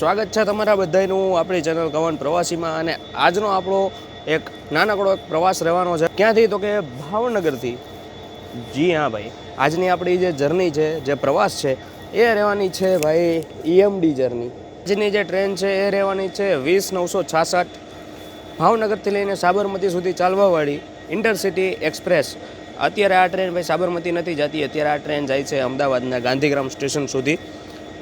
સ્વાગત છે તમારા બધાનું આપણી ચેનલ કવન પ્રવાસીમાં। અને આજનો આપણો એક નાનકડો પ્રવાસ રહેવાનો છે। ક્યાંથી તો કે ભાવનગરથી। જી હા ભાઈ, આજની આપણી જે જર્ની છે, જે પ્રવાસ છે, એ રહેવાની છે ભાઈ ઈએમડી જર્ની। આજની જે ટ્રેન છે એ રહેવાની છે 20966 ભાવનગરથી લઈને સાબરમતી સુધી ચાલવાવાળી ઇન્ટરસિટી એક્સપ્રેસ। અત્યારે આ ટ્રેન ભાઈ સાબરમતી નથી જતી, અત્યારે આ ટ્રેન જાય છે અમદાવાદના ગાંધીગ્રામ સ્ટેશન સુધી।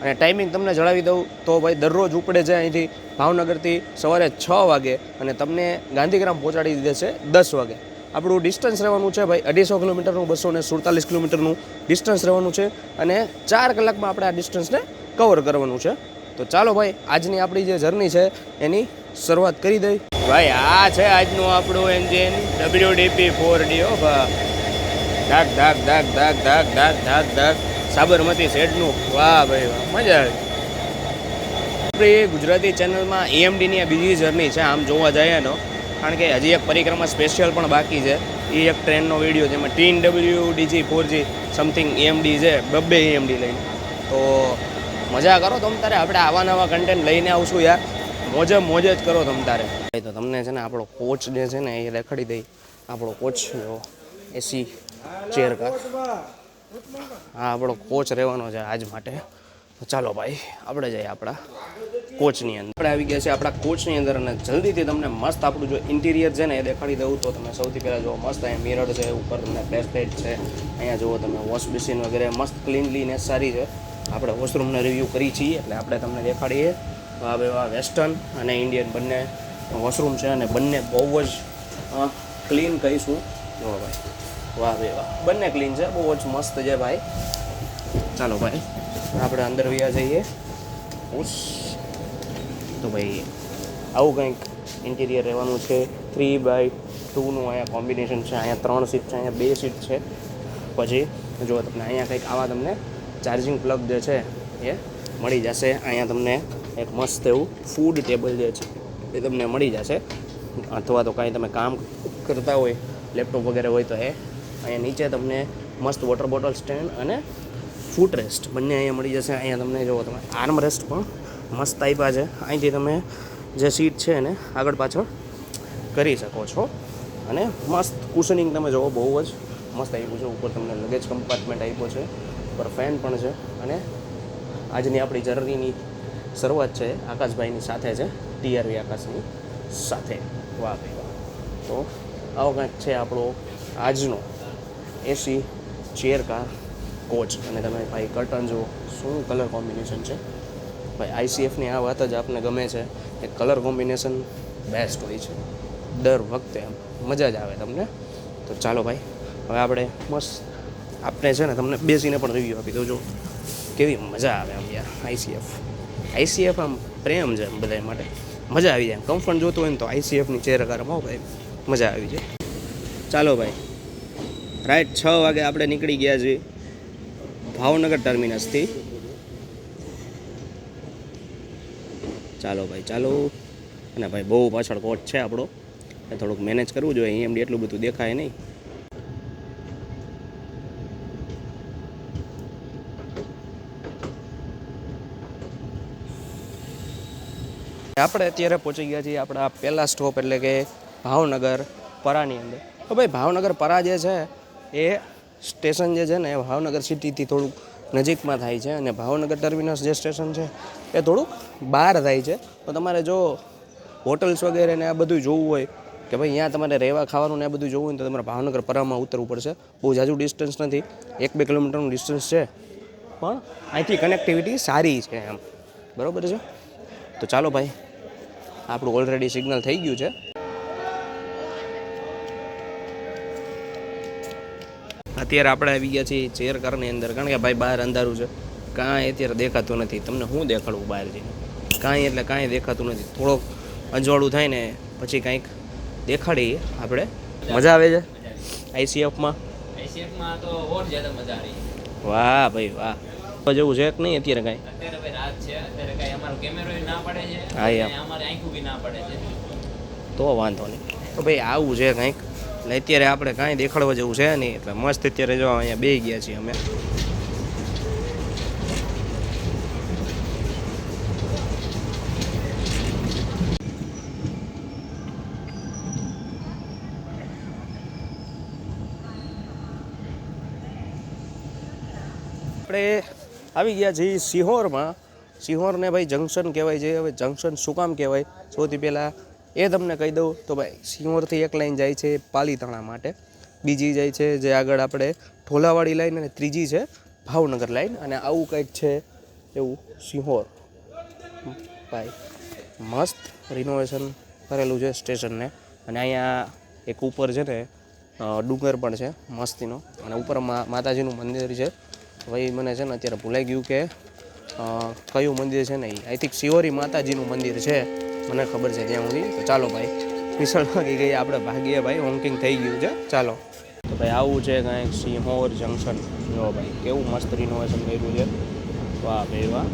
અને ટાઈમિંગ તમને જણાવી દઉં તો ભાઈ દરરોજ ઉપડે છે અહીંથી ભાવનગરથી સવારે 6 વાગે અને તમને ગાંધીગ્રામ પહોંચાડી દે છે 10 વાગે। આપણું ડિસ્ટન્સ રહેવાનું છે ભાઈ 250 કિલોમીટરનું, 247 કિલોમીટરનું ડિસ્ટન્સ રહેવાનું છે અને 4 કલાકમાં આપણે આ ડિસ્ટન્સને કવર કરવાનું છે। તો ચાલો ભાઈ, આજની આપણી જે જર્ની છે એની શરૂઆત કરી દઈ ભાઈ। આ છે આજનું આપણું એન્જિન WDP-4D। ધાક ધાક ધાક ધાક ધાક ધાક ધાક ધાક સાબરમતી સેટનું। વાહ ભાઈ વાહ, મજા આવી। આપણી ગુજરાતી ચેનલમાં ઈએમડીની આ બીજી જર્ની છે આમ જોવા જઈએ તો, કારણ કે હજી એક પરિક્રમા સ્પેશિયલ પણ બાકી છે। એ એક ટ્રેનનો વિડીયો જેમાં TNWDG-4G સમથિંગ ઈએમડી છે, 2 ઈએમડી લઈને। તો મજા કરો તમ તારે, આપણે આવા નવા કન્ટેન્ટ લઈને આવશું યાર, મોજ જ કરો તમ તારે। તો તમને છે ને આપણો કોચ જે છે ને એ દેખાડી દઈ। આપણો કોચ એસી ચેર કાર, હા આપણો કોચ રહેવાનો છે આજ માટે। તો ચાલો ભાઈ આપણે જઈએ આપણા કોચની અંદર। આપણે આવી ગયા છે આપણા કોચની અંદર અને જલ્દીથી તમને મસ્ત આપણું જો ઇન્ટિરિયર છે ને એ દેખાડી દઉં તો તમે સૌથી પહેલાં જુઓ મસ્ત અહીંયા મિરર છે, ઉપર તમને ફ્લેશ લાઇટ છે, અહીંયા જુઓ તમે વોશ બેસિન વગેરે મસ્ત ક્લીનલીનેસ સારી છે। આપણે વોશરૂમનો રિવ્યૂ કરી છીએ એટલે આપણે તમને દેખાડીએ। વાહ ભાઈ વાહ, વેસ્ટર્ન અને ઇન્ડિયન બંને વોશરૂમ છે અને બંને બહુ જ ક્લીન કહીશું। જુઓ ભાઈ, વાહ ભાઈ વાહ, બંને ક્લીન છે, બહુ જ મસ્ત છે ભાઈ। ચાલો ભાઈ આપણે અંદર વયા જઈએ। તો ભાઈ આવું કંઈક ઇન્ટિરિયર રહેવાનું છે। 3x2નું અહીંયા કોમ્બિનેશન છે। અહીંયા 3 સીટ છે, અહીંયા 2 સીટ છે। પછી જો તમને અહીંયા કંઈક આવા તમને ચાર્જિંગ પ્લગ જે છે એ મળી જશે। અહીંયા તમને એક મસ્ત એવું ફૂડ ટેબલ જે છે એ તમને મળી જશે, અથવા તો કાંઈ તમે કામ કરતા હોય, લેપટોપ વગેરે હોય તો એ અહીંયા નીચે તમને મસ્ત વોટર બોટલ સ્ટેન્ડ અને ફૂટ રેસ્ટ બંને અહીંયા મળી જશે। અહીંયા તમને જુઓ તમે આર્મ રેસ્ટ પણ મસ્ત આપ્યા છે। અહીંથી તમે જે સીટ છે એને આગળ પાછળ કરી શકો છો અને મસ્ત કુશનિંગ તમે જુઓ બહુ જ મસ્ત આપ્યું છે। ઉપર તમને લગેજ કમ્પાર્ટમેન્ટ આપ્યો છે, ઉપર ફેન પણ છે। અને આજની આપણી જર્નીની શરૂઆત છે આકાશભાઈની સાથે છે, TRV આકાશની સાથે। વાહ ભાઈ વાહ, તો આવો કંઈક છે આપણો આજનો એસી ચેર કાર કોચ। અને તમે ભાઈ કર્ટન જુઓ, શું કલર કોમ્બિનેશન છે ભાઈ। ICFની આ વાત જ આપને ગમે છે, એ કલર કોમ્બિનેશન બેસ્ટ હોય છે દર વખતે, એમ મજા જ આવે તમને। તો ચાલો ભાઈ હવે આપણે મસ્ત આપણે છે ને તમને બેસીને પણ રિવ્યૂ આપી દઉં, જો કેવી મજા આવે આમ યાર। ICF આમ પ્રેમ છે બધા માટે, મજા આવી જાય। કમ્ફર્ટ જોતું હોય ને તો ICFની ચેર કારમાં ભાઈ મજા આવી જાય। ચાલો ભાઈ રાઈટ 6 વાગે આપણે નીકળી ગયા છીએ ભાવનગર ટર્મિનસથી। ચાલો ભાઈ ચાલો। અને ભાઈ બહુ પાછળ કોચ છે આપણો, એ થોડુંક મેનેજ કરવું જોઈએ, ઈએમડી એટલું બધું દેખાય નહીં। આપણે અત્યારે પહોંચી ગયા છીએ આપણા પહેલા સ્ટોપ એટલે કે ભાવનગર પરાની અંદર। તો ભાઈ ભાવનગર પરા જે છે એ સ્ટેશન જે છે ને એ ભાવનગર સિટીથી થોડુંક નજીકમાં થાય છે અને ભાવનગર ટર્મિનસ જે સ્ટેશન છે એ થોડુંક બહાર થાય છે। તો તમારે જો હોટલ્સ વગેરે ને આ બધું જોવું હોય કે ભાઈ અહીંયા તમારે રહેવા ખાવાનું ને આ બધું જોવું હોય તો તમારે ભાવનગર પરામાં ઉતરવું પડશે। બહુ ઝાઝું ડિસ્ટન્સ નથી, 1-2 કિલોમીટરનું ડિસ્ટન્સ છે, પણ અહીંથી કનેક્ટિવિટી સારી છે એમ, બરાબર છે। તો ચાલો ભાઈ આપણું ઓલરેડી સિગ્નલ થઈ ગયું છે। અત્યારે આપણે આવી ગયા છીએ ચેર કારની અંદર, કારણ કે ભાઈ બહાર અંધારું છે, કાંઈ અત્યારે દેખાતું નથી। તમને શું દેખાડવું બહાર જઈને, કાંઈ એટલે કાંઈ દેખાતું નથી। થોડોક અજવાળું થાય ને પછી કાંઈક દેખાડીએ આપણે। મજા આવે છે ICFમાં તો ઓર જ્યાદા મજા આવી। વાહ ભાઈ વાહ, જેવું છે કે નહીં અત્યારે કાંઈ? અત્યારે ભાઈ રાત છે, અત્યારે કાંઈ અમારો કેમેરો ના પડે છે, હા યાર અમારે આંખું બી ના પડે છે, તો વાંધો નહીં। તો ભાઈ આવું છે કંઈક, એટલે અત્યારે આપણે કાંઈ દેખાડવા જેવું છે નહીં, એટલે મસ્ત અત્યારે જો અહીંયા બેસી ગયા છીએ અમે। આપણે આવી ગયા છીએ સિહોરમાં. સિહોરને ભાઈ જંકશન કહેવાય છે. હવે જંકશન શું કામ કહેવાય સૌથી પહેલાં એ તમને કહી દઉં તો ભાઈ સિહોરથી એક લાઈન જાય છે પાલીતાણા માટે, બીજી જાય છે જે આગળ આપણે ઢોલાવાડી લાઈન, અને ત્રીજી છે ભાવનગર લાઈન. અને આવું કંઈક છે એવું સિહોર. ભાઈ મસ્ત રિનોવેશન કરેલું છે સ્ટેશનને. અને અહીંયા એક ઉપર છે ને ડુંગર પણ છે મસ્તીનો, અને ઉપર માતાજીનું મંદિર છે. ભાઈ મને છે ને અત્યારે ભૂલાઈ ગયું કે કયું મંદિર છે ને, એ આઈ થિંક શિહોરી માતાજીનું મંદિર છે, મને ખબર છે ત્યાં સુધી. તો ચાલો ભાઈ વિશાળ ભાગી ગઈ, આપણે ભાગીએ ભાઈ, હોંકિંગ થઈ ગયું છે. ચાલો તો ભાઈ આવું છે કાંઈક સિહોર જંકશન. જો ભાઈ કેવું મસ્ત રિનોવેશન કર્યું છે. વાહ ભાઈ વાહ.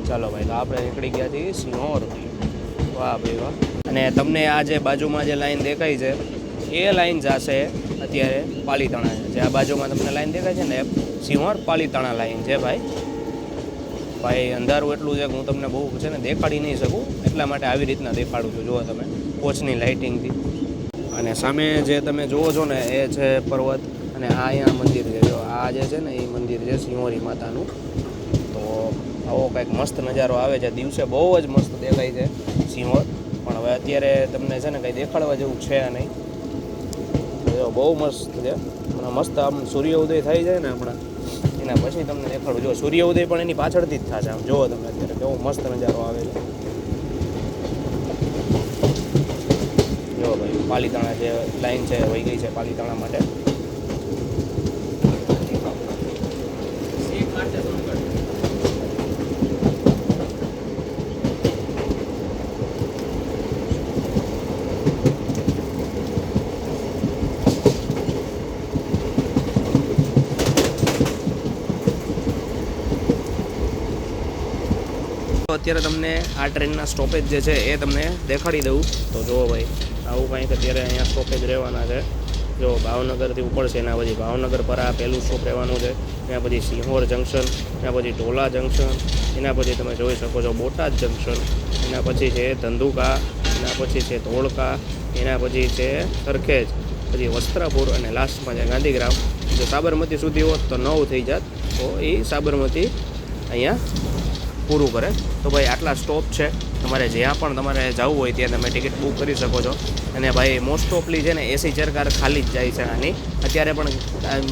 ચાલો ભાઈ, તો આપણે નીકળી ગયા છીએ સિહોરથી. વાહ ભાઈ વાહ. અને તમને આ જે બાજુમાં જે લાઈન દેખાય છે એ લાઈન જશે અત્યારે પાલીતાણા છે. જે આ બાજુમાં તમને લાઈન દેખાય છે ને એ સિહોર પાલીતાણા લાઈન છે ભાઈ. ભાઈ અંધારું એટલું છે કે હું તમને બહુ છે ને દેખાડી નહીં શકું, એટલા માટે આવી રીતના દેખાડું છું. જુઓ તમે કોચની લાઇટિંગથી. અને સામે જે તમે જુઓ છો ને એ છે પર્વત, અને આ અહીંયા મંદિર છે. જો આ જે છે ને એ મંદિર છે સિહોરી માતાનું. તો આવો કંઈક મસ્ત નજારો આવે છે. દિવસે બહુ જ મસ્ત દેખાય છે સિહોર, પણ હવે અત્યારે તમને છે ને કંઈ દેખાડવા જેવું છે નહીં. બહુ મસ્ત છે. મસ્ત આમ સૂર્ય ઉદય થઈ જાય ને હમણાં, એના પછી તમને દેખાડું. જો સૂર્ય ઉદય પણ એની પાછળથી જ થશે. આમ જુઓ તમે અત્યારે કેવો મસ્ત નજારો આવે છે. જો ભાઈ પાલીતાણા જે લાઈન છે વહી ગઈ છે પાલીતાણા માટે. અત્યારે તમને આ ટ્રેનના સ્ટોપેજ જે છે એ તમને દેખાડી દઉં. તો જુઓ ભાઈ આવું કંઈક અત્યારે અહીંયા સ્ટોપેજ રહેવાના છે. જો ભાવનગરથી ઉપડશે એના પછી ભાવનગર પર આ પહેલું સ્ટોપ રહેવાનું છે. એના પછી સિહોર જંકશન, એના પછી ઢોલા જંકશન, એના પછી તમે જોઈ શકો છો બોટાદ જંકશન, એના પછી છે ધંધુકા, એના પછી છે ધોળકા, એના પછી છે સરખેજ, પછી વસ્ત્રાપુર, અને લાસ્ટમાં છે ગાંધીગ્રામ. જો સાબરમતી સુધી હોત તો 9 થઈ જાત, તો એ સાબરમતી અહીંયા પૂરું કરે. તો ભાઈ આટલા સ્ટોપ છે. તમારે જ્યાં પણ તમારે જવું હોય ત્યાં તમે ટિકિટ બુક કરી શકો છો. અને ભાઈ મોસ્ટ ઓફલી છે ને એસી ચેરકાર ખાલી જ જાય છે આની. અત્યારે પણ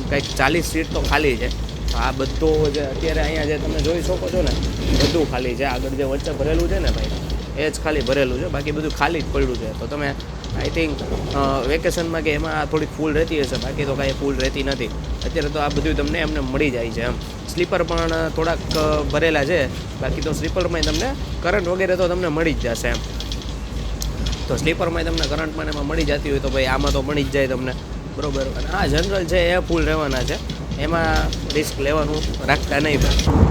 કંઈક 40 સીટ તો ખાલી છે. આ બધું જે અત્યારે અહીંયા જે તમે જોઈ શકો છો ને બધું ખાલી છે. આગળ જે વચ્ચે ભરેલું છે ને ભાઈ એ જ ખાલી ભરેલું છે, બાકી બધું ખાલી જ પડ્યું છે. તો તમે આઈ થિંક વેકેશનમાં કે એમાં થોડીક ફૂલ રહેતી હશે, બાકી તો કાંઈ ફૂલ રહેતી નથી. અત્યારે તો આ બધું તમને એમને મળી જાય છે. એમ સ્લીપર પણ થોડાક ભરેલા છે, બાકી તો સ્લીપરમાં તમને કરંટ વગેરે તો તમને મળી જ જશે. એમ તો સ્લીપરમાં તમને કરંટમાં એમાં મળી જતી હોય તો ભાઈ આમાં તો મળી જ જાય તમને, બરાબર. અને હા જનરલ છે એ ફૂલ રહેવાના છે, એમાં રિસ્ક લેવાનું રાખતા નહીં ભાઈ.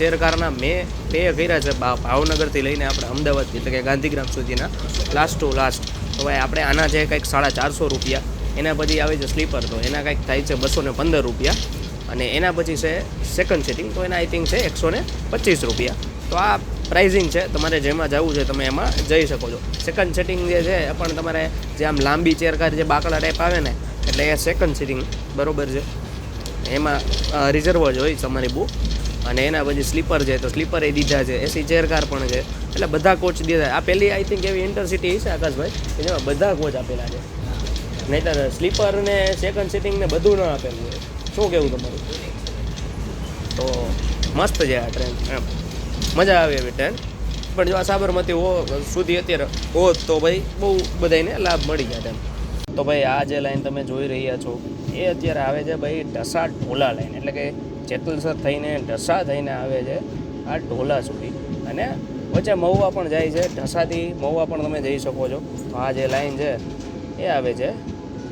ચેરકારના મેં પે કર્યા છે ભાવનગરથી લઈને આપણે અમદાવાદ એટલે કે ગાંધીગ્રામ સુધીના લાસ્ટ ટુ લાસ્ટ. તો ભાઈ આપણે આના છે કંઈક 450 રૂપિયા. એના પછી આવે છે સ્લીપર, તો એના કંઈક થાય છે 215 રૂપિયા. અને એના પછી છે સેકન્ડ સિટિંગ, તો એના આઈ થિંક છે 125 રૂપિયા. તો આ પ્રાઇઝિંગ છે. તમારે જેમાં જવું છે તમે એમાં જઈ શકો છો. સેકન્ડ સિટિંગ જે છે એ પણ તમારે જે આમ લાંબી ચેરકાર જે બાકડા ટાઈપ આવે ને એટલે એ સેકન્ડ સિટિંગ બરાબર છે. એમાં રિઝર્વ જ હોય તમારી બુક. અને એના પછી સ્લીપર છે તો સ્લીપર એ દીધા છે, એસી ચેરકાર પણ છે, એટલે બધા કોચ દીધા. આ પહેલી આઈ થિંક એવી ઇન્ટરસિટી છે આકાશભાઈ કે જેમાં બધા કોચ આપેલા છે, નહીંતર સ્લીપર ને સેકન્ડ સિટિંગ ને બધું ન આપેલું હોય. શું કહેવું તમારું? તો મસ્ત છે આ ટ્રેન, એમ મજા આવે એવી ટ્રેન. પણ જો આ સાબરમતી સુધી અત્યારે હોત તો ભાઈ બહુ બધાને લાભ મળી જાય એમ. તો ભાઈ આ જે લાઈન તમે જોઈ રહ્યા છો એ અત્યારે આવે છે ભાઈ ઢસા ઢોલા લાઈન, એટલે કે જેતલસર થઈને ઢસા થઈને આવે છે આ ઢોલા સુધી, અને વચ્ચે મહુવા પણ જાય છે. ઢસાથી મહુવા પણ તમે જઈ શકો છો. આ જે લાઈન છે એ આવે છે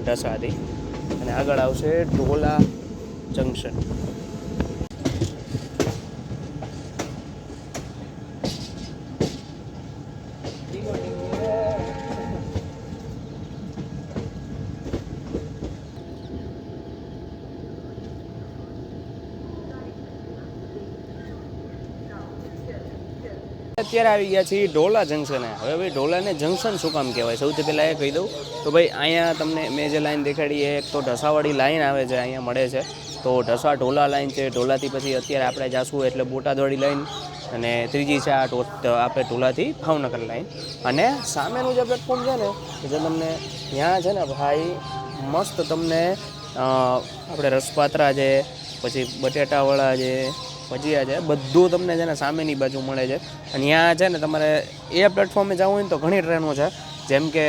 ઢસાથી, અને આગળ આવશે ઢોલા જંકશન. અત્યારે આવી ગયા છીએ ઢોલા જંકશને. હવે ભાઈ ઢોલાને જંકશન શું કામ કહેવાય, સૌથી પહેલાં એ કહી દઉં તો ભાઈ અહીંયા તમને મેં જે લાઈન દેખાડી એક તો ઢસાવાળી લાઈન આવે છે, અહીંયા મળે છે. તો ઢસા ઢોલા લાઈન છે. ઢોલાથી પછી અત્યારે આપણે જાશું એટલે બોટાદવાળી લાઈન, અને ત્રીજી છે આપણે ઢોલાથી ભાવનગર લાઈન. અને સામેનું જે પ્લેટફોર્મ છે ને જે તમને ત્યાં છે ને ભાઈ મસ્ત તમને આપણે રસપાત્રા છે, પછી બટેટાવડા છે, ભજીયા છે, બધું તમને છે ને સામેની બાજુ મળે છે. અને ત્યાં છે ને તમારે એ પ્લેટફોર્મે જવું હોય ને તો ઘણી ટ્રેનો છે, જેમ કે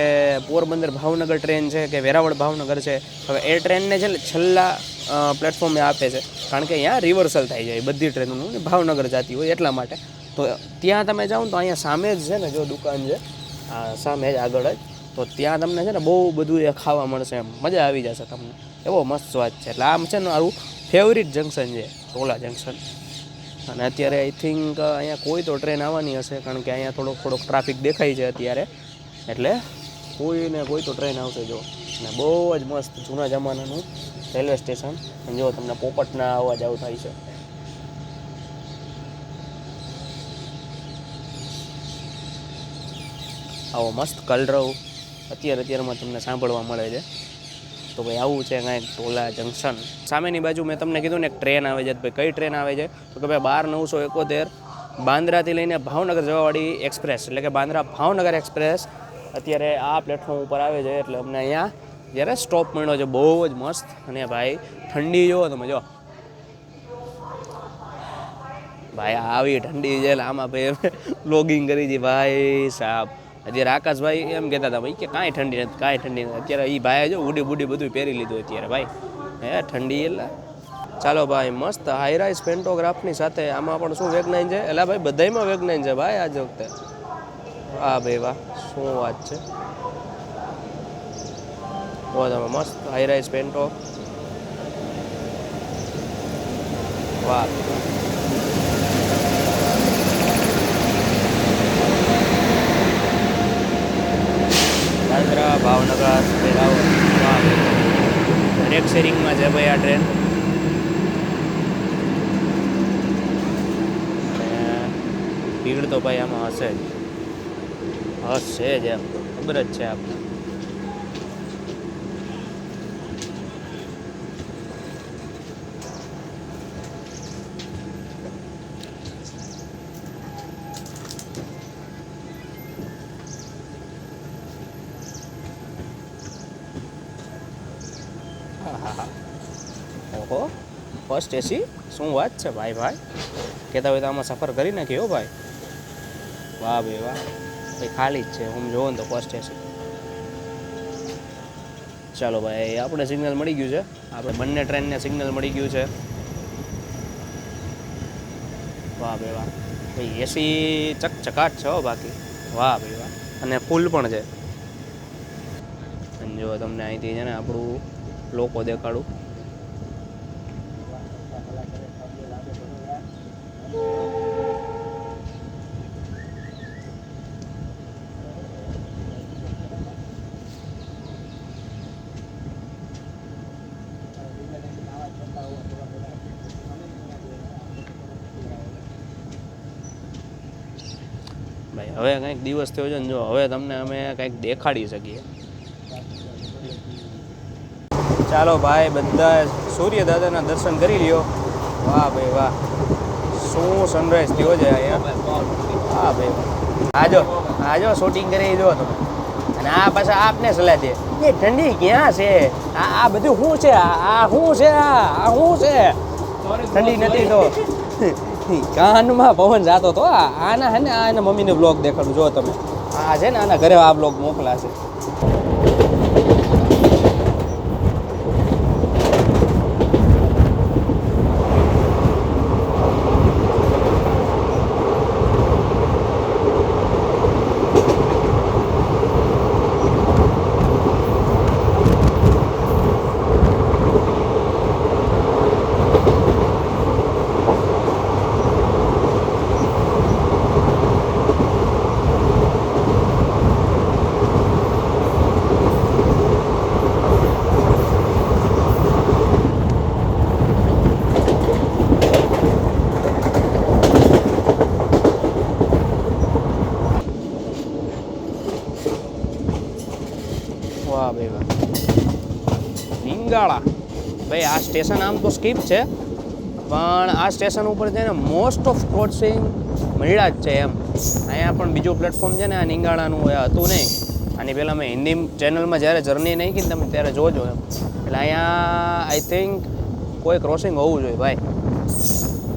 પોરબંદર ભાવનગર ટ્રેન છે કે વેરાવળ ભાવનગર છે. હવે એ ટ્રેનને છે ને છેલ્લા પ્લેટફોર્મે આપે છે, કારણ કે અહીંયા રિવર્સલ થાય જાય બધી ટ્રેનોનું, ભાવનગર જતી હોય એટલા માટે. તો ત્યાં તમે જાઓ ને તો અહીંયા સામે જ છે ને જો દુકાન છે આ સામે જ આગળ જ, તો ત્યાં તમને છે ને બહુ બધું એ ખાવા મળશે, એમ મજા આવી જશે તમને, એવો મસ્ત સ્વાદ છે. એટલે આમ છે ને મારું ફેવરિટ જંકશન છે ઢોલા જંકશન. અને અત્યારે આઈ થિંક અહીંયા કોઈ તો ટ્રેન આવવાની હશે, કારણ કે અહીંયા થોડોક ટ્રાફિક દેખાય છે અત્યારે, એટલે કોઈ તો ટ્રેન આવશે જો. અને બહુ જ મસ્ત જૂના જમાનાનું રેલવે સ્ટેશન, અને જો તમને પોપટના અવાજ આવું થાય છે. આવો મસ્ત કલરવ અત્યારમાં તમને સાંભળવા મળે છે. તો ભાઈ આવું છે કાંઈક ઢોલા જંકશન. સામેની બાજુ મેં તમને કીધું ને એક ટ્રેન આવે છે. ભાઈ કઈ ટ્રેન આવે છે તો કે ભાઈ 12-971 બાંદ્રાથી લઈને ભાવનગર જવાવાળી એક્સપ્રેસ, એટલે કે બાંદ્રા ભાવનગર એક્સપ્રેસ અત્યારે આ પ્લેટફોર્મ ઉપર આવે છે. એટલે અમને અહીંયા જ્યારે સ્ટોપ મળ્યો છે બહુ જ મસ્ત. અને ભાઈ ઠંડી જુઓ તમે, જો ભાઈ આવી ઠંડી છે. આમાં ભાઈ વ્લોગિંગ કરી હતી ભાઈ સાહેબ. અત્યારે આકાશભાઈ એમ કહેતા હતા ભાઈ કે કાંઈ ઠંડી નથી. અત્યારે એ ભાઈ જો ઉડી બુડી બધું પહેરી લીધું અત્યારે ભાઈ, હે ઠંડી એટલે. ચાલો ભાઈ મસ્ત હાઈરાઇઝ પેન્ટોગ્રાફની સાથે આમાં પણ શું વેગનાઇન છે, એટલે ભાઈ બધામાં વેગનાઇન છે ભાઈ આજ વખતે. હા ભાઈ વાહ, શું વાત છે. તો તમે મસ્ત હાઈરાઇઝ પેન્ટો, વાહ. બાંદ્રા ભાવનગર વેરાવળ, દરેક શેરિંગમાં છે ભાઈ આ ટ્રેન. ભીડ તો ભાઈ આમાં હશે જ એમ ખબર જ છે આપણે. ઓહો, ફર્સ્ટ એસી, શું વાત છે ભાઈ. કહેતા હોય તો આમાં સફર કરી નાખ્યો ભાઈ. વાહ ભાઈ વાહ. ભાઈ ખાલી જ છે, હું જોઉં ને તો ફર્સ્ટ એસી. ચાલો ભાઈ આપણે સિગ્નલ મળી ગયું છે, આપણે બંને ટ્રેનને સિગ્નલ મળી ગયું છે. વાહ ભાઈ વાહ. ભાઈ એસી ચકચકાટ છે હો બાકી. વાહ ભાઈ વાહ. અને ફૂલ પણ છે. અને જો તમને અહીંથી છે ને આપણું લોકો દેખાડું. ભાઈ હવે કંઈક દિવસ થયો છે ને, જો હવે તમને અમે કંઈક દેખાડી શકીએ. ચાલો ભાઈ બધા સૂર્ય દાદાના દર્શન કરી લ્યો. વાહ ભાઈ વાહ, શું સનરાઈઝ થયો છે અહીંયા. હા ભાઈ આજો શૂટિંગ કરી દો તમે. અને આ પાછા આપને સલાહ દે એ ઠંડી ક્યાં છે, આ બધું શું છે, આ શું છે, આ શું છે, ઠંડી નથી તો કાનમાં પવન જાતો તો. આના હે ને આ એના મમ્મીને બ્લોગ દેખાડું જો તમે. આ છે ને આના ઘરે આ બ્લોગ મોકલાશે. નિંગાળા. ભાઈ આ સ્ટેશન આમ તો સ્કીપ છે, પણ આ સ્ટેશન ઉપર છે ને મોસ્ટ ઓફ ક્રોસિંગ મળ્યા જ છે એમ. અહીંયા પણ બીજું પ્લેટફોર્મ છે ને આ નિંગાળાનું હતું નહીં. આની પહેલાં મેં હિન્દી ચેનલમાં જ્યારે જર્ની નાખી ને તમે ત્યારે જોજો એમ. એટલે અહીંયા આઈ થિંક કોઈ ક્રોસિંગ હોવું જોઈએ ભાઈ.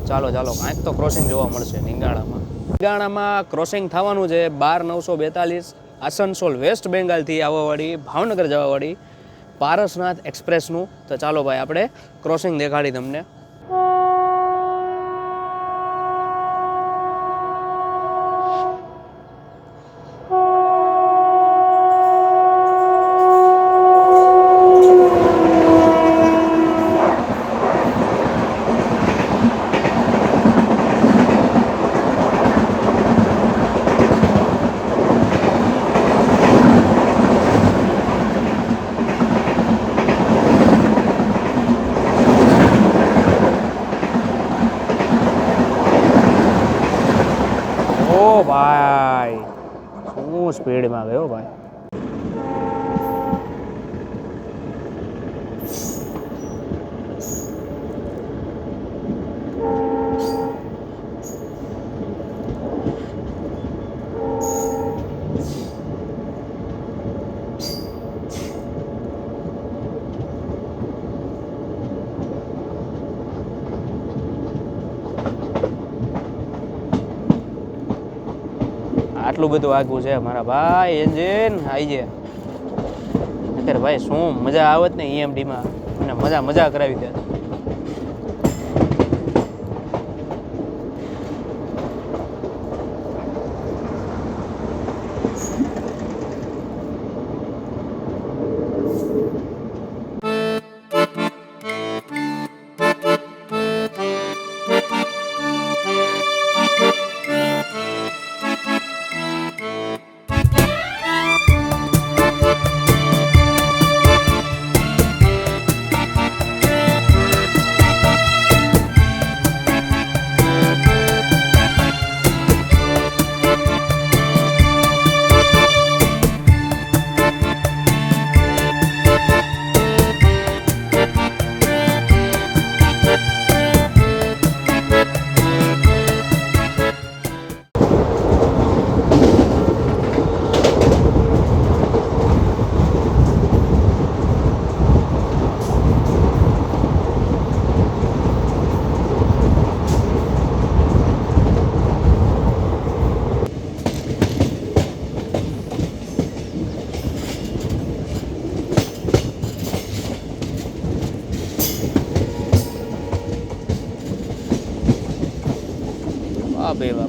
ચાલો કાંઈક તો ક્રોસિંગ જોવા મળશે નિંગાળામાં. નિંગાળામાં ક્રોસિંગ થવાનું છે 12-942 આસનસોલ વેસ્ટ બેંગાલથી આવવાવાળી ભાવનગર જવાવાળી પારસનાથ એક્સપ્રેસનું. તો ચાલો ભાઈ આપણે ક્રોસિંગ દેખાડી તમને. ભાઈ શું સ્પીડમાં ગયો ભાઈ. આટલું બધું આગું છે મારા ભાઈ. એન્જિન આવી જાય અત્યારે ભાઈ શું મજા આવત ને EMDમાં. મને મજા કરાવી દે.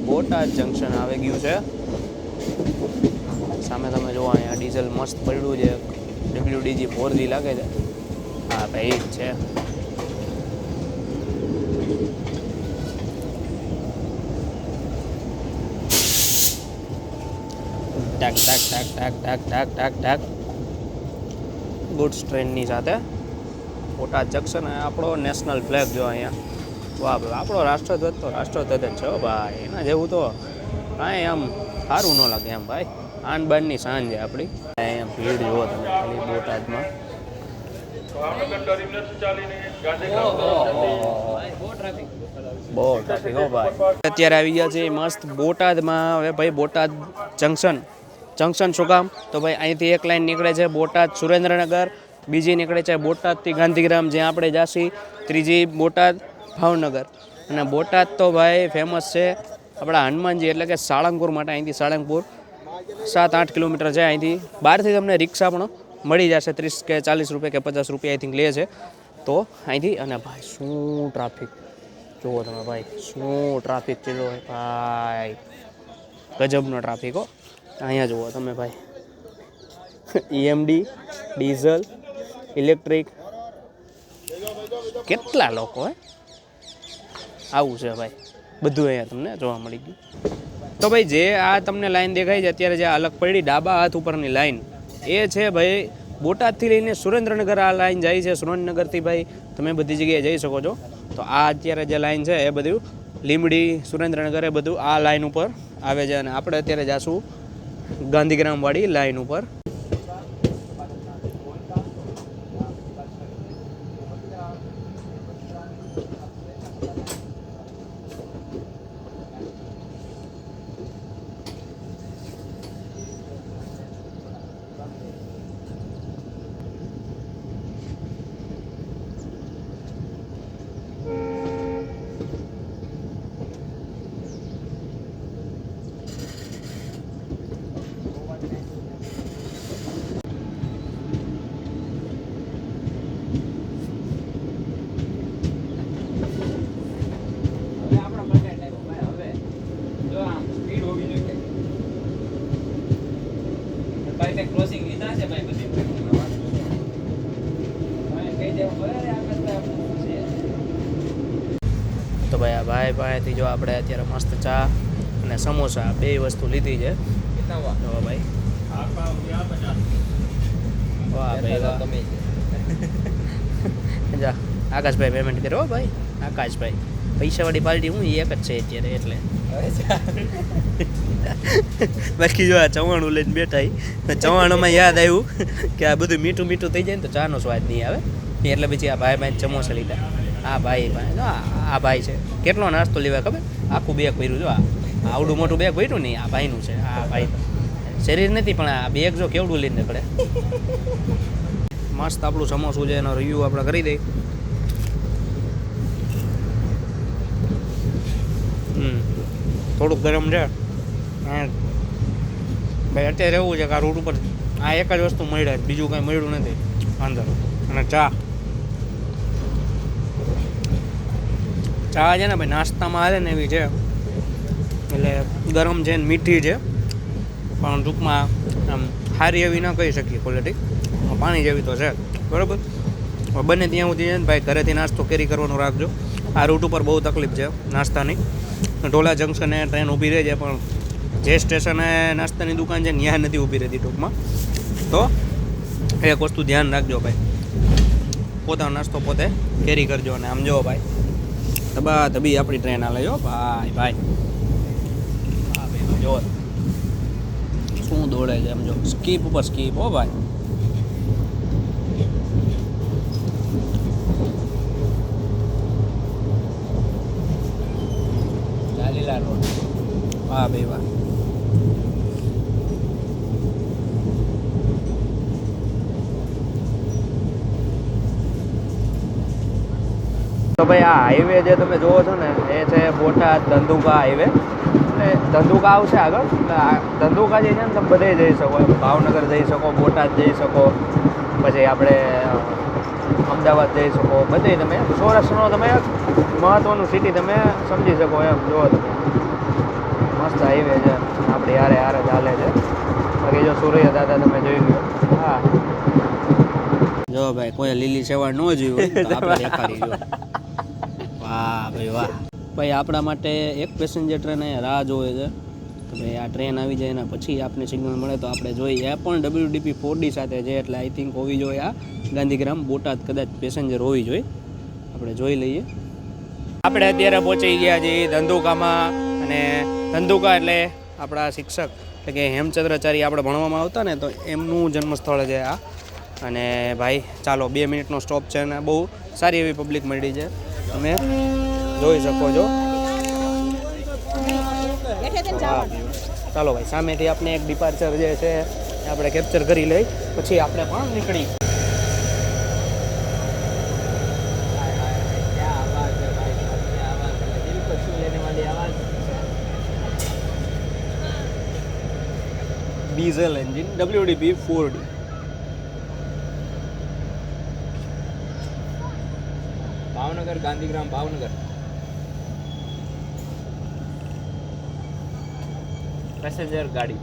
બોટાદ જંકશન આવી ગયું છે. સામે તમે જોવો અહીંયા ડીઝલ મસ્ત પડ્યું છે. WDG 4G લાગે છે. હા ભાઈ જ છે. ટાક ટાક ટાક ટાક ટાક ટાક ટાક ટાક ગુડ્સ ટ્રેનની સાથે બોટાદ જંકશન. આપણો નેશનલ ફ્લેગ જો અહીંયા. વાહ ભાઈ આપણો રાષ્ટ્રધ્વજ તો રાષ્ટ્રધ્વજ જ છે ભાઈ. એના જેવું તો કાંઈ આમ સારું ન લાગે એમ ભાઈ. આન બાનની સાંજ છે આપણી. અહીંયા ભીડ જુઓ તમે ખાલી બોટાદમાં. બહુ ટ્રાફિક હો ભાઈ. અત્યારે આવી ગયા છે મસ્ત બોટાદમાં. હવે ભાઈ બોટાદ જંકશન શું કામ તો ભાઈ અહીંથી એક લાઈન નીકળે છે બોટાદ સુરેન્દ્રનગર, બીજી નીકળે છે બોટાદથી ગાંધીગ્રામ જ્યાં આપણે જાસી, ત્રીજી બોટાદ ભાવનગર. અને બોટાદ તો ભાઈ ફેમસ છે આપણા હનુમાનજી એટલે કે સાળંગપુર માટે. અહીંથી સાળંગપુર 7-8 કિલોમીટર છે અહીંથી. બહારથી તમને રિક્ષા પણ મળી જશે 30 કે 40 રૂપિયા કે 50 રૂપિયા આઈ થિંક લે છે તો અહીંથી. અને ભાઈ શું ટ્રાફિક જુઓ તમે ભાઈ, શું ટ્રાફિક છે ભાઈ, ગજબનો ટ્રાફિક હો. અહીંયા જુઓ તમે ભાઈ EMD, ડીઝલ, ઇલેક્ટ્રિક, કેટલા લોકો હે. આવું છે ભાઈ બધું અહીંયા તમને જોવા મળી ગયું. તો ભાઈ જે આ તમને લાઈન દેખાય છે અત્યારે, જે અલગ પડી ડાબા હાથ ઉપરની લાઈન, એ છે ભાઈ બોટાદથી લઈને સુરેન્દ્રનગર આ લાઈન જાય છે. સુરેન્દ્રનગરથી ભાઈ તમે બધી જગ્યાએ જઈ શકો છો. તો આ અત્યારે જે લાઈન છે એ બધું લીંબડી, સુરેન્દ્રનગર એ બધું આ લાઈન ઉપર આવે છે. અને આપણે અત્યારે જાશું ગાંધીગ્રામવાળી લાઈન ઉપર. તો ભાઈ આ ભાઈ પાસેથી જો આપણે અત્યારે મસ્ત ચા અને સમોસા બે વસ્તુ લીધી છે. તો ભાઈ વાહ ભાઈ વાહ. જા આકાશભાઈ પેમેન્ટ કર્યો હો ભાઈ. આકાશભાઈ પૈસાવાળી પાર્ટી હું એક જ છે અત્યારે એટલે. બાકી જો આ ચવાણું લઈને બેઠા ચવાણુંમાં યાદ આવ્યું કે આ બધું મીઠું મીઠું થઈ જાય ને તો ચાનો સ્વાદ નહીં આવે એટલે પછી આ ભાઈ ચમોસા લીધા. આ ભાઈ આ ભાઈ છે કેટલો નાસ્તો લેવા ખબર આખું બેગ ભર્યું જો આવડું મોટું બેગ ભર્યું નહીં આ ભાઈનું છે. આ ભાઈ શરીર નથી પણ આ બેગ જો કેવડું લઈને નીકળે. મસ્ત આપણું સમોસું છે એનો રિવ્યૂ આપણે કરી દઈએ. થોડુંક ગરમ છે ભાઈ. અત્યારે એવું છે કે આ રૂટ ઉપર આ એક જ વસ્તુ મળ્યા બીજું કાંઈ મળ્યું નથી અંદર. અને ચા છે ને ભાઈ નાસ્તામાં હાલે ને એવી છે એટલે ગરમ છે ને મીઠી છે પણ ટૂંકમાં આમ સારી એવી ના કહી શકીએ ક્વોલિટી. પાણી જેવી તો છે બરાબર. બને ત્યાં સુધી છે ને ભાઈ ઘરેથી નાસ્તો કેરી કરવાનું રાખજો. આ રૂટ ઉપર બહુ તકલીફ છે નાસ્તાની. ઢોલા જંકશને ટ્રેન ઊભી રહે છે પણ જે સ્ટેશને નાસ્તાની દુકાન છે ત્યાં નથી ઊભી રહેતી ટૂંકમાં. તો એક વસ્તુ ધ્યાન રાખજો ભાઈ, પોતાનો નાસ્તો પોતે કેરી કરજો. અને આમ જો ભાઈ તબા તબી આપણી ટ્રેન હાલે જો ભાઈ ભાઈ. હા ભાઈ જો શું દોડે છે આમ જો સ્કીપ ઉપર સ્કીપ હો ભાઈ. લાલીલા રોડ. વાહ ભાઈ વાહ. તો ભાઈ આ હાઈવે જે તમે જોવો છો ને એ છે બોટાદ ધંધુકા હાઈવે. એટલે ધંધુકા આવશે આગળ. એટલે ધંધુકા જે છે ને તમે બધે જઈ શકો એમ. ભાવનગર જઈ શકો, બોટાદ જઈ શકો, પછી આપણે અમદાવાદ જઈ શકો, બધે તમે સૌરાષ્ટ્રનો તમે મહત્ત્વનું સિટી તમે સમજી શકો એમ. જુઓ તમે મસ્ત હાઈવે છે આપણી હારે હારે ચાલે છે. બાકી જો સૂર્ય દાદા તમે જોઈ લો. હા જો ભાઈ કોઈ લીલી સેવા ન જોયું તો આપણે દેખાડી જો. વાહ ભાઈ વાહ. ભાઈ આપણા માટે એક પેસેન્જર ટ્રેન અહીંયા રાહ જોવે છે કે ભાઈ આ ટ્રેન આવી જાય એના પછી આપને સિગ્નલ મળે તો આપણે જોઈએ. એ પણ WDP 4D સાથે છે એટલે આઈ થિંક હોવી જોઈએ આ ગાંધીગ્રામ બોટાદ કદાચ પેસેન્જર હોવી જોઈએ. આપણે જોઈ લઈએ. આપણે અત્યારે પહોંચી ગયા છીએ ધંધુકામાં. અને ધંધુકા એટલે આપણા શિક્ષક એટલે કે હેમચંદ્રાચાર્ય આપણે ભણવામાં આવતા ને તો એમનું જન્મસ્થળ છે આ. અને ભાઈ ચાલો 2 મિનિટનો સ્ટોપ છે અને બહુ સારી એવી પબ્લિક મળી છે તમે જોઈ શકો છો. ચાલો ભાઈ સામેથી આપણે એક ડિપાર્ચર જે છે આપણે કેપ્ચર કરી લઈ પછી આપણે પણ નીકળી. Diesel engine WDP 4D. Bhavnagar Gandhigram Bhavnagar passenger गाड़ी.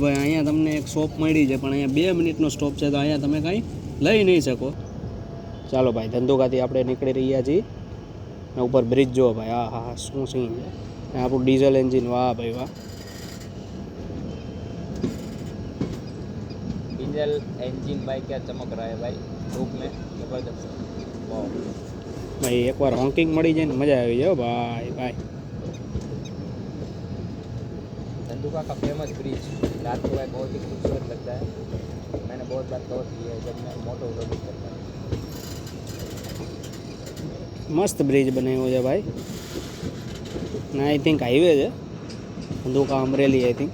ભાઈ અહીંયા તમને એક શોપ મળી છે પણ અહીંયા 2 મિનિટનો સ્ટોપ છે તો અહીંયા તમે કાંઈ લઈ નહીં શકો. ચાલો ભાઈ ધંધુકાથી આપણે નીકળી રહ્યા છીએ. ઉપર બ્રિજ જુઓ ભાઈ. હા હા શું સીન છે. આપણું ડીઝલ એન્જિન. વાહ ભાઈ વાહ. डीजल इंजन भाई क्या चमक रहा है भाई धूप में जबरदस्त. वाह ભાઈ એકવાર હોંકિંગ મળી જાય ને મજા આવી જાય ભાઈ ભાઈ. धंधुका का फेमस ब्रिज रात को भाई बहुत ही खूबसूरत लगता है. मैंने बहुत बार कवर किया है जब मैं मोटो व्लॉगिंग करता था। મસ્ત બ્રિજ બનાવ્યો છે ભાઈ ના આઈ થિંક હાઈવે છે ધંધુકા અમરેલી આઈ થિંક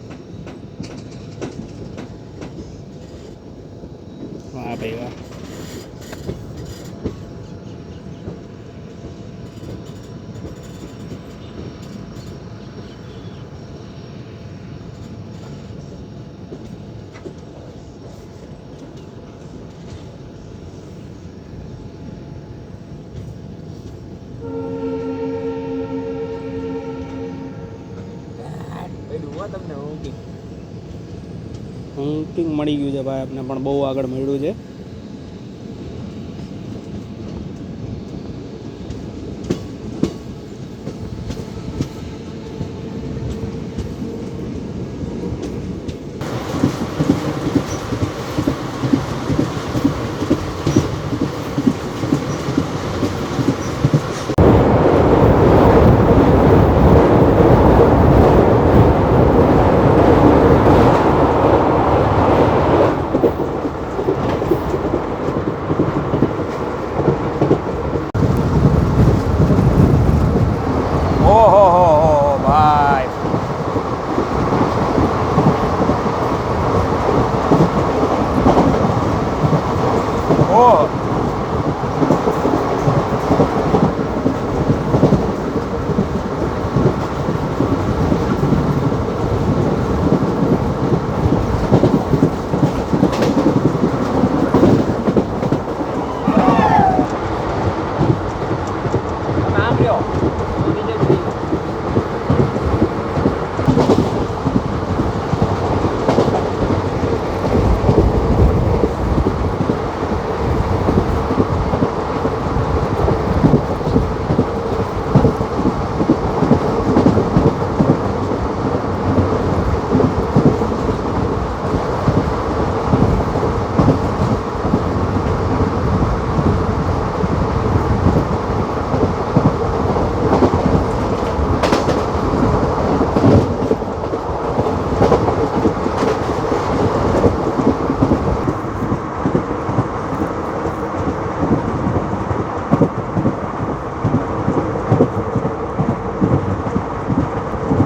વાહ ભાઈ વાહ પેલું હું તમને ઊંઘી હંટિંગ મળી ગયું છે ભાઈ આપને પણ બહુ આગળ મળ્યું છે ઓહો હો ભાઈ ઓહ આમ રહ્યો બીજે બી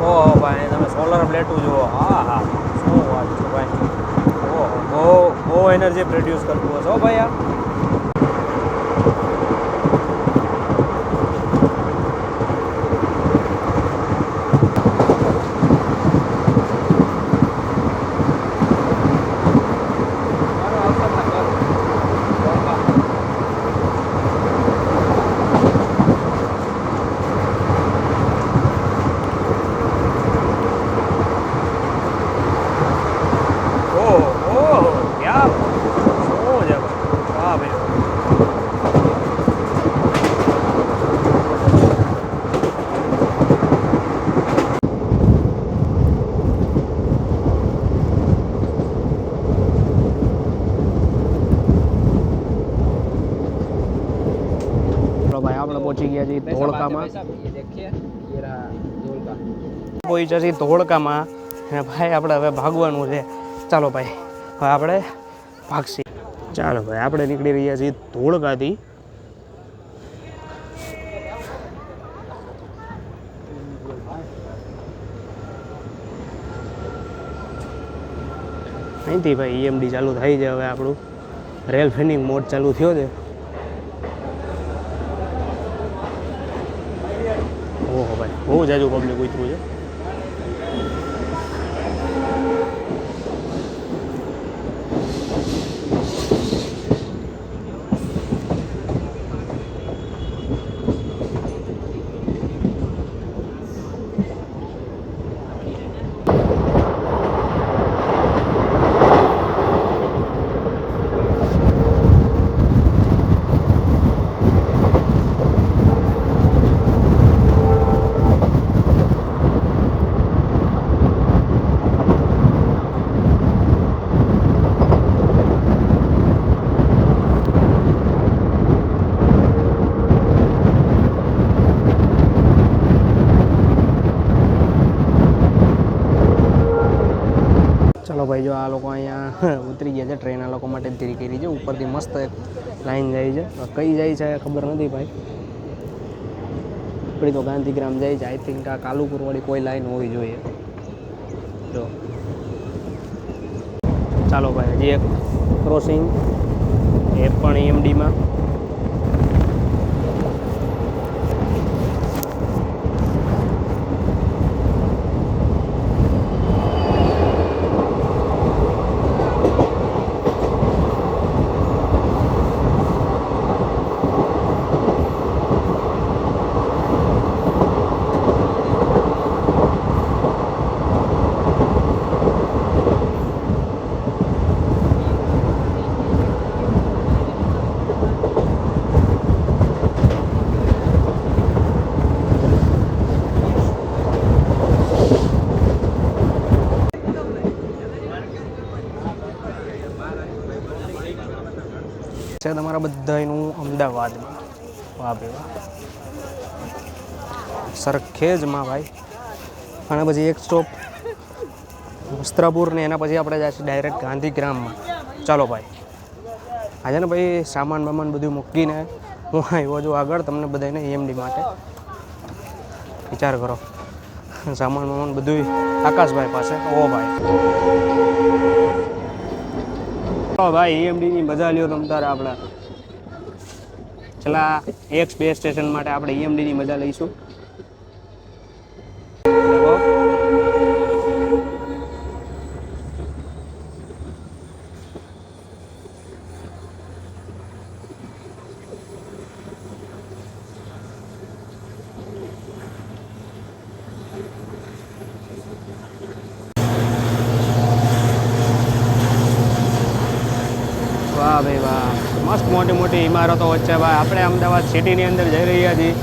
ઓહો ભાઈ તમે સોલર પ્લેટું જુઓ હા હા શું વાત છે ભાઈ ઓહો બહુ એનર્જી પ્રોડ્યુસ કરતું હશે હો ભાઈ આ ઓહો ક્યાં શું છે ભાઈ વાહ ભાઈ ચલો ભાઈ આપણે પહોંચી ગયા છીએ ધોળકામાં भाई साहब ये देखिए ये रहा धोलका પહોંચ્યા છીએ ધોળકામાં અને ભાઈ આપણે હવે ભાગવાનું છે ચાલો ભાઈ હવે આપણે ભાગશી ચાલો ભાઈ આપણે નીકળી રહ્યા છીએ ધોળકાથી અહીંથી ભાઈ ઈએમડી ચાલુ થાય છે હવે આપણું રેલ ફેનિંગ મોડ ચાલુ થયો છે ઓહો ભાઈ બહુ જાજુ પબ્લિક ઉતર્યું છે ઉતરી ગયા છે. ટ્રેન આ લોકો માટે જ ધીરી કરી છે. ઉપરથી મસ્ત એક લાઈન જાય છે. કઈ જાય છે ખબર નથી ભાઈ. આપણી તો ગાંધીગ્રામ જાય છે. આઈ થિંક આ કાલુપુરવાળી કોઈ લાઈન હોવી જોઈએ. જો ચાલો ભાઈ, હજી એક ક્રોસિંગ, એ પણ EMDમાં. છે તમારા બધાનું અમદાવાદમાં. વાહ ભાઈ વાહ, સરખેજમાં ભાઈ. અને પછી એક સ્ટોપ વસ્ત્રાપુર ને એના પછી આપણે જઈશું ડાયરેક્ટ ગાંધીગ્રામમાં. ચાલો ભાઈ, આજે ને ભાઈ સામાન બામાન બધું મૂકીને હું આવ્યો છું આગળ તમને બધાને EMD માટે. વિચાર કરો, સામાન બામાન બધું આકાશભાઈ પાસે. ઓ ભાઈ, ભાઈ EMDની મજા લ્યો તમ તારે. આપણે છેલ્લા એક સ્પેસ સ્ટેશન માટે આપણે EMDની મજા લઈશું. વાહ ભાઈ વાહ, મસ્ત મોટી મોટી ઇમારતો વચ્ચે ભાઈ આપણે અમદાવાદ સિટીની અંદર જઈ રહ્યા છીએ.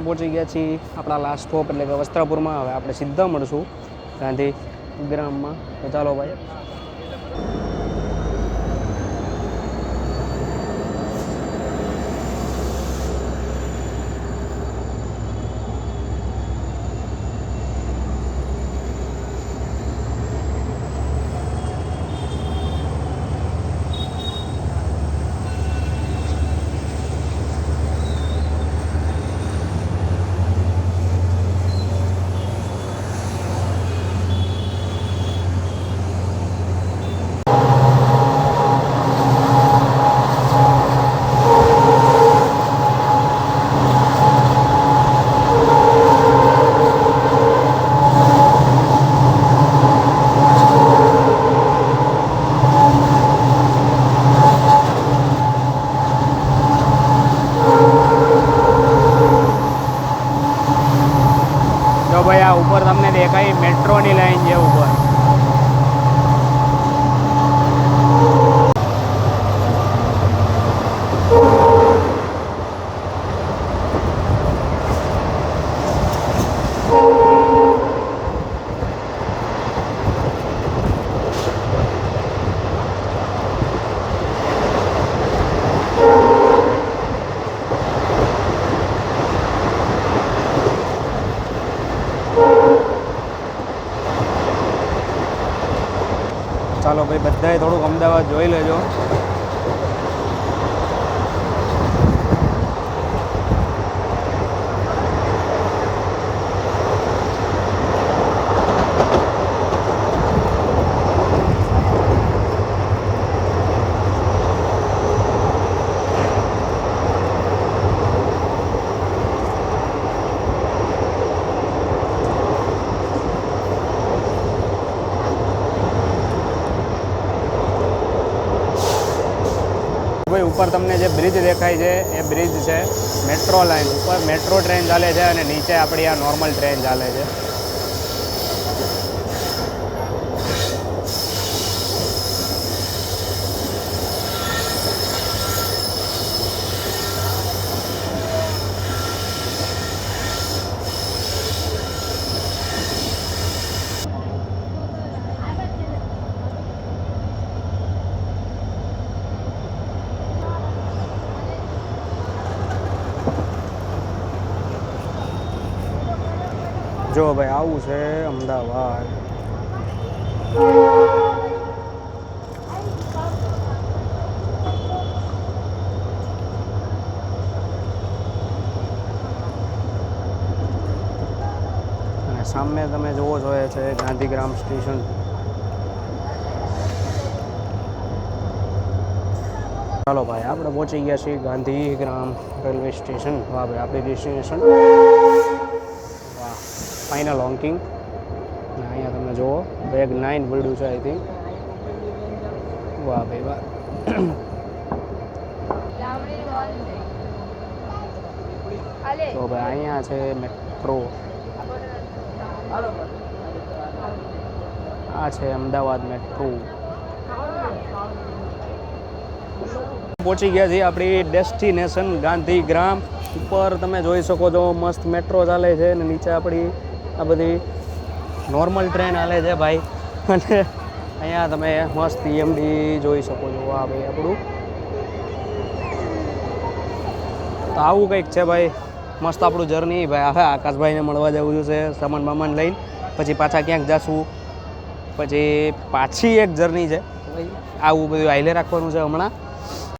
પહોંચી ગયા છીએ આપણા લાસ્ટ સ્ટોપ એટલે કે વસ્ત્રાપુરમાં. હવે આપણે સીધા મળશું ગાંધીગ્રામમાં. તો ચાલો ભાઈ. ભાઈ આ ઉપર તમને દેખાય મેટ્રોની લાઈન છે ઉપર. ચાલો ભાઈ, બધાએ થોડુંક અમદાવાદ જોઈ લેજો. ઉપર તમને જે બ્રિજ દેખાય છે એ બ્રિજ છે મેટ્રો લાઇન ઉપર મેટ્રો ટ્રેન ચાલે છે અને નીચે આપણી આ નોર્મલ ટ્રેન ચાલે છે. જો ભાઈ આવું છે અમદાવાદ. અને સામે તમે જોવો છો એ છે ગાંધીગ્રામ સ્ટેશન. ચાલો ભાઈ આપણે પહોંચી ગયા છીએ ગાંધીગ્રામ રેલવે સ્ટેશન. વાહ ભાઈ આપણી ડેસ્ટિનેશન. વાહ ફાઇનલ હોંકિંગ. અને અહીંયા તમે જુઓ બેગ 9 પડ્યું છે આઈ થિંક. વાહ ભાઈ વાહ. તો ભાઈ અહીંયા છે મેટ્રો. આ છે અમદાવાદ મેટ્રો. પહોંચી ગયા છીએ આપણી ડેસ્ટિનેશન ગાંધીગ્રામ. ઉપર તમે જોઈ શકો છો મસ્ત મેટ્રો ચાલે છે અને નીચે આપણી આ બધી નોર્મલ ટ્રેન હાલે છે ભાઈ. અને અહીંયા તમે મસ્ત EMD જોઈ શકો છો. આ ભાઈ આપણું તો આવું કંઈક છે ભાઈ. મસ્ત આપણું જર્ની ભાઈ. હવે આકાશભાઈને મળવા જવું છે સામાન બામાન લઈને, પછી પાછા ક્યાંક જશું, પછી પાછી એક જર્ની છે ભાઈ. આવું બધું હાઈલે રાખવાનું છે હમણાં.